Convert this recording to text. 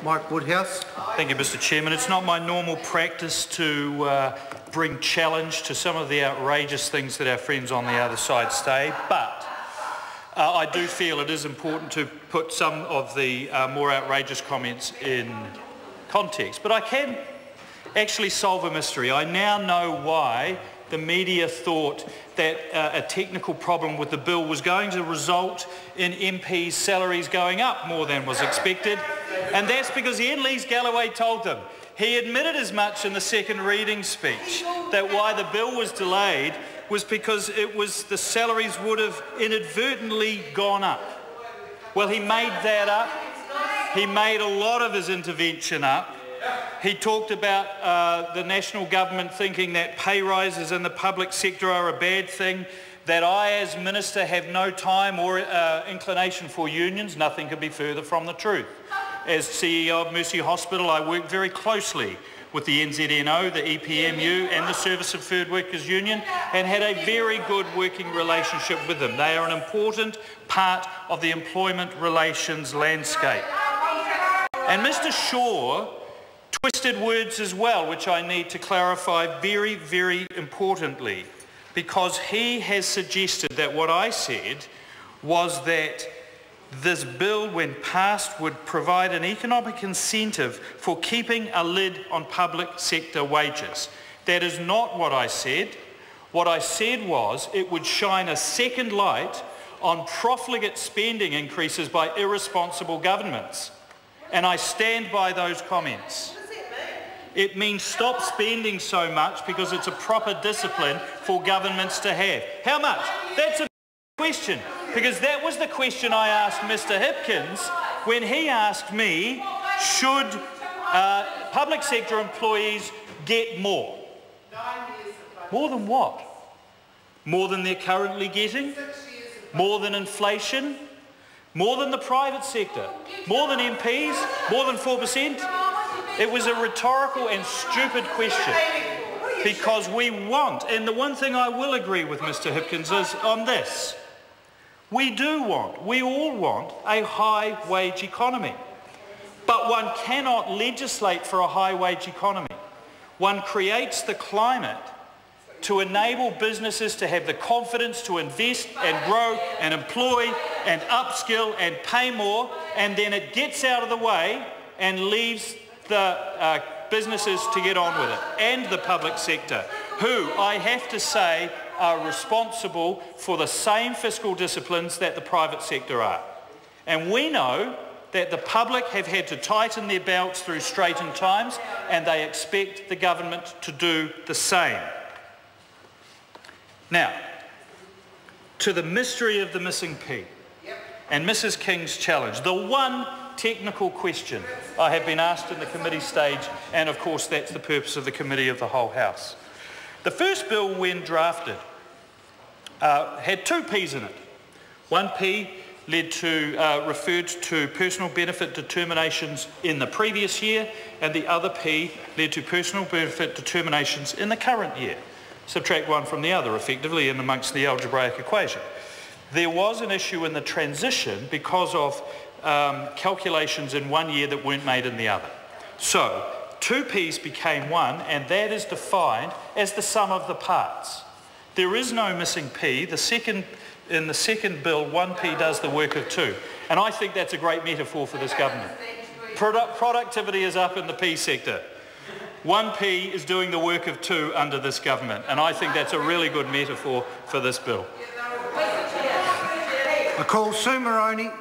Mike Woodhouse. Thank you, Mr Chairman. It's not my normal practice to bring challenge to some of the outrageous things that our friends on the other side say, but I do feel it is important to put some of the more outrageous comments in context. But I can actually solve a mystery. I now know why the media thought that a technical problem with the bill was going to result in MPs' salaries going up more than was expected, and that's because Ian Lees-Galloway told them. He admitted as much in the second reading speech that why the bill was delayed was because the salaries would have inadvertently gone up. Well, he made that up. He made a lot of his intervention up. He talked about the national government thinking that pay rises in the public sector are a bad thing, that I as Minister have no time or inclination for unions. Nothing could be further from the truth. As CEO of Mercy Hospital, I work very closely with the NZNO, the EPMU and the Service of Third Workers Union, and had a very good working relationship with them. They are an important part of the employment relations landscape. And Mr Shaw twisted words as well, which I need to clarify very, very importantly, because he has suggested that what I said was that this bill, when passed, would provide an economic incentive for keeping a lid on public sector wages. That is not what I said. What I said was it would shine a second light on profligate spending increases by irresponsible governments. And I stand by those comments. It means stop spending so much because it's a proper discipline for governments to have. How much? That's a question, because that was the question I asked Mr Hipkins when he asked me, should public sector employees get more? More than what? More than they're currently getting? More than inflation? More than the private sector? More than MPs? More than 4%? It was a rhetorical and stupid question, because we want, and the one thing I will agree with Mr Hipkins is on this, we all want a high wage economy, but one cannot legislate for a high wage economy. One creates the climate to enable businesses to have the confidence to invest and grow and employ and upskill and pay more, and then it gets out of the way and leaves the businesses to get on with it, and the public sector, who I have to say are responsible for the same fiscal disciplines that the private sector are. And we know that the public have had to tighten their belts through straitened times, and they expect the government to do the same. Now, to the mystery of the missing P and Mrs King's challenge, the one technical question I have been asked in the committee stage, and of course that's the purpose of the committee of the whole House. The first bill, when drafted, had two P's in it. One P referred to personal benefit determinations in the previous year, and the other P led to personal benefit determinations in the current year. Subtract one from the other, effectively, in amongst the algebraic equation. There was an issue in the transition because of calculations in one year that weren't made in the other. So, two P's became one, and that is defined as the sum of the parts. There is no missing P. In the second bill, one P does the work of two. And I think that's a great metaphor for this government. Productivity is up in the P sector. One P is doing the work of two under this government, and I think that's a really good metaphor for this bill. I call Sue Moroney.